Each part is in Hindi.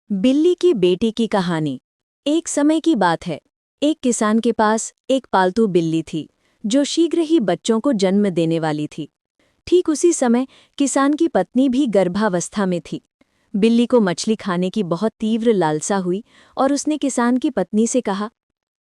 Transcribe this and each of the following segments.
बिल्ली की बेटी की कहानी। एक समय की बात है। एक किसान के पास एक पालतू बिल्ली थी जो शीघ्र ही बच्चों को जन्म देने वाली थी। ठीक उसी समय किसान की पत्नी भी गर्भावस्था में थी। बिल्ली को मछली खाने की बहुत तीव्र लालसा हुई और उसने किसान की पत्नी से कहा,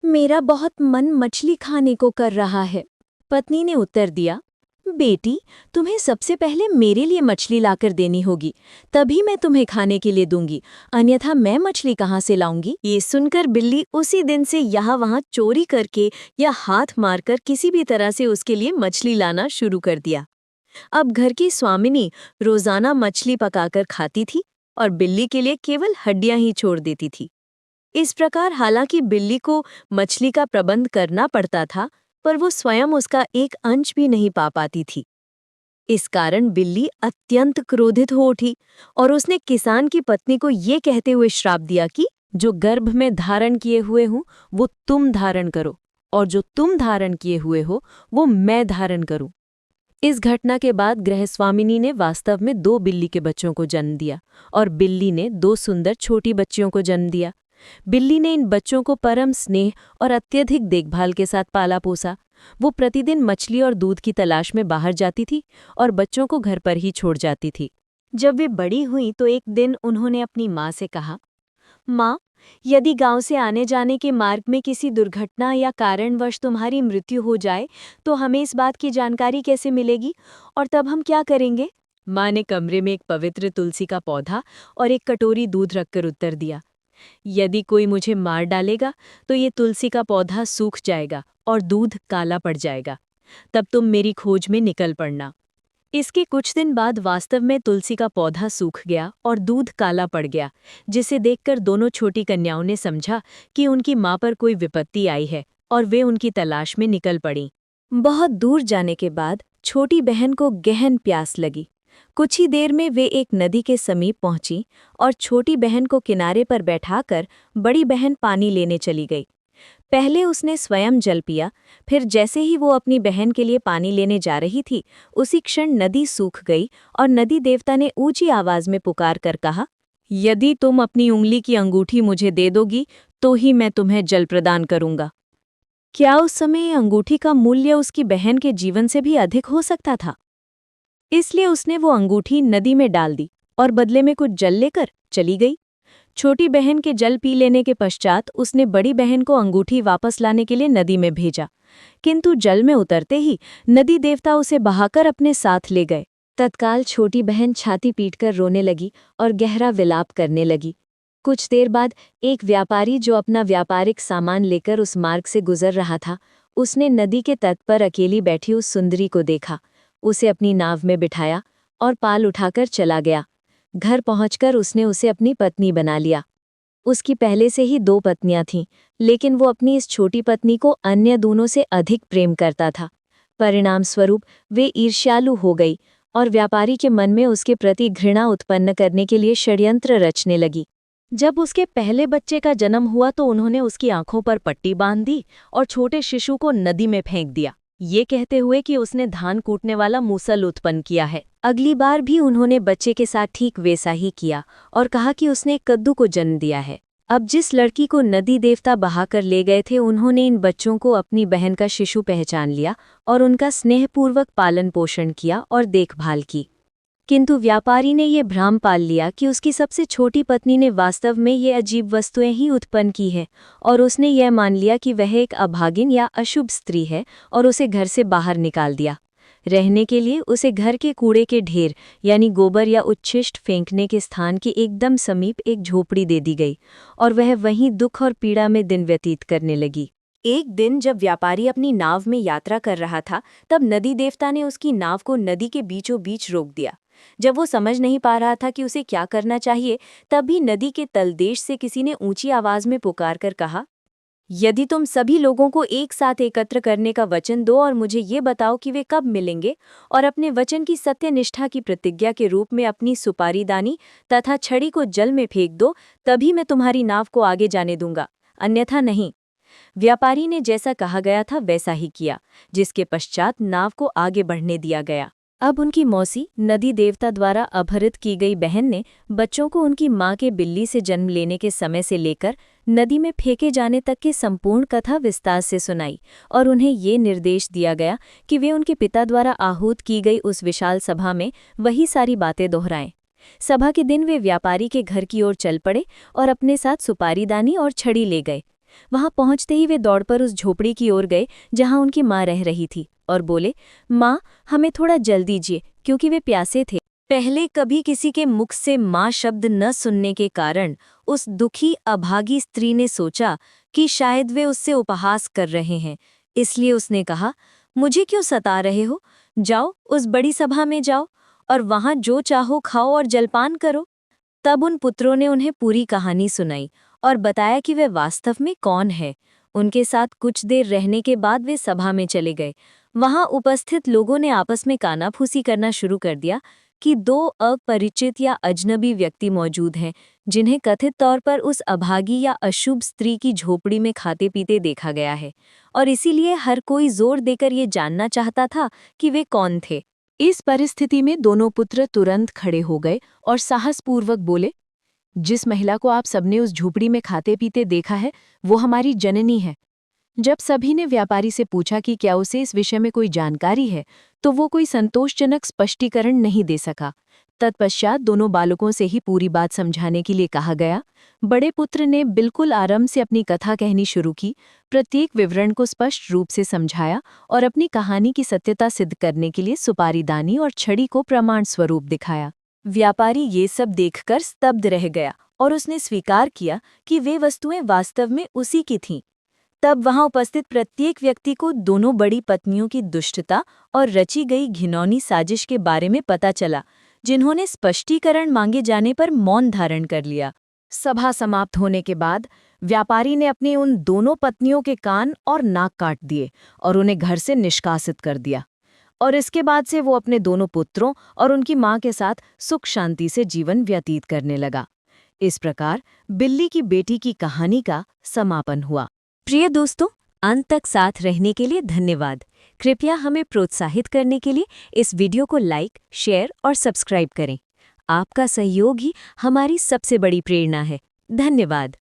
मेरा बहुत मन मछली खाने को कर रहा है। पत्नी ने उत्तर दिया, बेटी, तुम्हें सबसे पहले मेरे लिए मछली लाकर देनी होगी, तभी मैं तुम्हें खाने के लिए दूंगी, अन्यथा मैं मछली कहाँ से लाऊंगी। ये सुनकर बिल्ली उसी दिन से यहाँ वहाँ चोरी करके या हाथ मारकर किसी भी तरह से उसके लिए मछली लाना शुरू कर दिया। अब घर की स्वामिनी रोजाना मछली पकाकर खाती थी और बिल्ली के लिए केवल हड्डियां ही छोड़ देती थी। इस प्रकार हालांकि बिल्ली को मछली का प्रबंध करना पड़ता था, पर वो स्वयं उसका एक अंश भी नहीं पा पाती थी। इस कारण बिल्ली अत्यंत क्रोधित हो उठी और उसने किसान की पत्नी को ये कहते हुए श्राप दिया कि जो गर्भ में धारण किए हुए हूं वो तुम धारण करो, और जो तुम धारण किए हुए हो वो मैं धारण करूं। इस घटना के बाद गृहस्वामिनी ने वास्तव में 2 बिल्ली के बच्चों को जन्म दिया और बिल्ली ने 2 सुंदर छोटी बच्चियों को जन्म दिया। बिल्ली ने इन बच्चों को परम स्नेह और अत्यधिक देखभाल के साथ पाला पोसा। वो प्रतिदिन मछली और दूध की तलाश में बाहर जाती थी और बच्चों को घर पर ही छोड़ जाती थी। जब वे बड़ी हुईं तो एक दिन उन्होंने अपनी माँ से कहा, माँ, यदि गांव से आने जाने के मार्ग में किसी दुर्घटना या कारणवश तुम्हारी मृत्यु हो जाए तो हमें इस बात की जानकारी कैसे मिलेगी और तब हम क्या करेंगे। माँ ने कमरे में एक पवित्र तुलसी का पौधा और एक कटोरी दूध रखकर उत्तर दिया, यदि कोई मुझे मार डालेगा तो ये तुलसी का पौधा सूख जाएगा और दूध काला पड़ जाएगा, तब तुम मेरी खोज में निकल पड़ना। इसके कुछ दिन बाद वास्तव में तुलसी का पौधा सूख गया और दूध काला पड़ गया, जिसे देखकर दोनों छोटी कन्याओं ने समझा कि उनकी माँ पर कोई विपत्ति आई है और वे उनकी तलाश में निकल पड़ीं। बहुत दूर जाने के बाद छोटी बहन को गहन प्यास लगी। कुछ ही देर में वे एक नदी के समीप पहुंची और छोटी बहन को किनारे पर बैठाकर बड़ी बहन पानी लेने चली गई। पहले उसने स्वयं जल पिया, फिर जैसे ही वो अपनी बहन के लिए पानी लेने जा रही थी, उसी क्षण नदी सूख गई और नदी देवता ने ऊंची आवाज में पुकार कर कहा, यदि तुम अपनी उंगली की अंगूठी मुझे दे दोगी तो ही मैं तुम्हें जल प्रदान करूंगा। क्या उस समय अंगूठी का मूल्य उसकी बहन के जीवन से भी अधिक हो सकता था? इसलिए उसने वो अंगूठी नदी में डाल दी और बदले में कुछ जल लेकर चली गई। छोटी बहन के जल पी लेने के पश्चात उसने बड़ी बहन को अंगूठी वापस लाने के लिए नदी में भेजा, किंतु जल में उतरते ही नदी देवता उसे बहाकर अपने साथ ले गए। तत्काल छोटी बहन छाती पीटकर रोने लगी और गहरा विलाप करने लगी। कुछ देर बाद एक व्यापारी जो अपना व्यापारिक सामान लेकर उस मार्ग से गुजर रहा था, उसने नदी के तट पर अकेली बैठी उस सुंदरी को देखा, उसे अपनी नाव में बिठाया और पाल उठाकर चला गया। घर पहुंचकर उसने उसे अपनी पत्नी बना लिया। उसकी पहले से ही 2 पत्नियां थीं, लेकिन वो अपनी इस छोटी पत्नी को अन्य दोनों से अधिक प्रेम करता था। परिणाम स्वरूप वे ईर्ष्यालु हो गई और व्यापारी के मन में उसके प्रति घृणा उत्पन्न करने के लिए षड्यंत्र रचने लगी। जब उसके पहले बच्चे का जन्म हुआ तो उन्होंने उसकी आंखों पर पट्टी बांध दी और छोटे शिशु को नदी में फेंक दिया, ये कहते हुए कि उसने धान कूटने वाला मूसल उत्पन्न किया है। अगली बार भी उन्होंने बच्चे के साथ ठीक वैसा ही किया और कहा कि उसने एक कद्दू को जन्म दिया है। अब जिस लड़की को नदी देवता बहाकर ले गए थे, उन्होंने इन बच्चों को अपनी बहन का शिशु पहचान लिया और उनका स्नेहपूर्वक पालन पोषण किया और देखभाल की। किंतु व्यापारी ने ये भ्रम पाल लिया कि उसकी सबसे छोटी पत्नी ने वास्तव में ये अजीब वस्तुएं ही उत्पन्न की है और उसने यह मान लिया कि वह एक अभागिन या अशुभ स्त्री है और उसे घर से बाहर निकाल दिया। रहने के लिए उसे घर के कूड़े के ढेर यानी गोबर या उच्छिष्ट फेंकने के स्थान के एकदम समीप एक झोपड़ी दे दी गई और वह वहीं दुख और पीड़ा में दिन व्यतीत करने लगी। एक दिन जब व्यापारी अपनी नाव में यात्रा कर रहा था, तब नदी देवता ने उसकी नाव को नदी के बीचों बीच रोक दिया। जब वो समझ नहीं पा रहा था कि उसे क्या करना चाहिए, तभी नदी के तलदेश से किसी ने ऊंची आवाज में पुकार कर कहा, यदि तुम सभी लोगों को एक साथ एकत्र करने का वचन दो और मुझे ये बताओ कि वे कब मिलेंगे, और अपने वचन की सत्यनिष्ठा की प्रतिज्ञा के रूप में अपनी सुपारीदानी तथा छड़ी को जल में फेंक दो, तभी मैं तुम्हारी नाव को आगे जाने दूंगा, अन्यथा नहीं। व्यापारी ने जैसा कहा गया था वैसा ही किया, जिसके पश्चात नाव को आगे बढ़ने दिया गया। अब उनकी मौसी, नदी देवता द्वारा अपहरित की गई बहन ने बच्चों को उनकी माँ के बिल्ली से जन्म लेने के समय से लेकर नदी में फेंके जाने तक की संपूर्ण कथा विस्तार से सुनाई और उन्हें ये निर्देश दिया गया कि वे उनके पिता द्वारा आहूत की गई उस विशाल सभा में वही सारी बातें दोहराएं। सभा के दिन वे व्यापारी के घर की ओर चल पड़े और अपने साथ सुपारीदानी और छड़ी ले गए। वहां पहुंचते ही वे दौड़कर उस झोपड़ी की ओर गए जहां उनकी माँ रह रही थी और बोले, माँ, हमें थोड़ा जल दीजिए, क्योंकि वे प्यासे थे। पहले कभी किसी के मुख से माँ शब्द न सुनने के कारण उस दुखी अभागी स्त्री ने सोचा कि शायद वे उससे उपहास कर रहे हैं, इसलिए उसने कहा, मुझे क्यों सता रहे हो? जाओ, उस बड़ी सभा में जाओ और वहां जो चाहो खाओ और जलपान करो। तब उन पुत्रों ने उन्हें पूरी कहानी सुनाई और बताया कि वे वास्तव में कौन है। उनके साथ कुछ देर रहने के बाद वे सभा में चले गए। वहां उपस्थित लोगों ने आपस में कानाफूसी करना शुरू कर दिया कि दो अपरिचित या अजनबी व्यक्ति मौजूद हैं जिन्हें कथित तौर पर उस अभागी या अशुभ स्त्री की झोपड़ी में खाते पीते देखा गया है, और इसीलिए हर कोई जोर देकर ये जानना चाहता था कि वे कौन थे। इस परिस्थिति में दोनों पुत्र तुरंत खड़े हो गए और साहसपूर्वक बोले, जिस महिला को आप सबने उस झोपड़ी में खाते पीते देखा है वो हमारी जननी है। जब सभी ने व्यापारी से पूछा कि क्या उसे इस विषय में कोई जानकारी है, तो वो कोई संतोषजनक स्पष्टीकरण नहीं दे सका। तत्पश्चात दोनों बालकों से ही पूरी बात समझाने के लिए कहा गया। बड़े पुत्र ने बिल्कुल आरंभ से अपनी कथा कहनी शुरू की, प्रत्येक विवरण को स्पष्ट रूप से समझाया और अपनी कहानी की सत्यता सिद्ध करने के लिए सुपारीदानी और छड़ी को प्रमाण स्वरूप दिखाया। व्यापारी ये सब देखकर स्तब्ध रह गया और उसने स्वीकार किया कि वे वस्तुएं वास्तव में उसी की थीं। तब वहां उपस्थित प्रत्येक व्यक्ति को दोनों बड़ी पत्नियों की दुष्टता और रची गई घिनौनी साजिश के बारे में पता चला, जिन्होंने स्पष्टीकरण मांगे जाने पर मौन धारण कर लिया। सभा समाप्त होने के बाद व्यापारी ने अपनी उन दोनों पत्नियों के कान और नाक काट दिए और उन्हें घर से निष्कासित कर दिया, और इसके बाद से वो अपने दोनों पुत्रों और उनकी माँ के साथ सुख शांति से जीवन व्यतीत करने लगा। इस प्रकार बिल्ली की बेटी की कहानी का समापन हुआ। प्रिय दोस्तों, अंत तक साथ रहने के लिए धन्यवाद। कृपया हमें प्रोत्साहित करने के लिए इस वीडियो को लाइक, शेयर और सब्सक्राइब करें। आपका सहयोग ही हमारी सबसे बड़ी प्रेरणा है। धन्यवाद।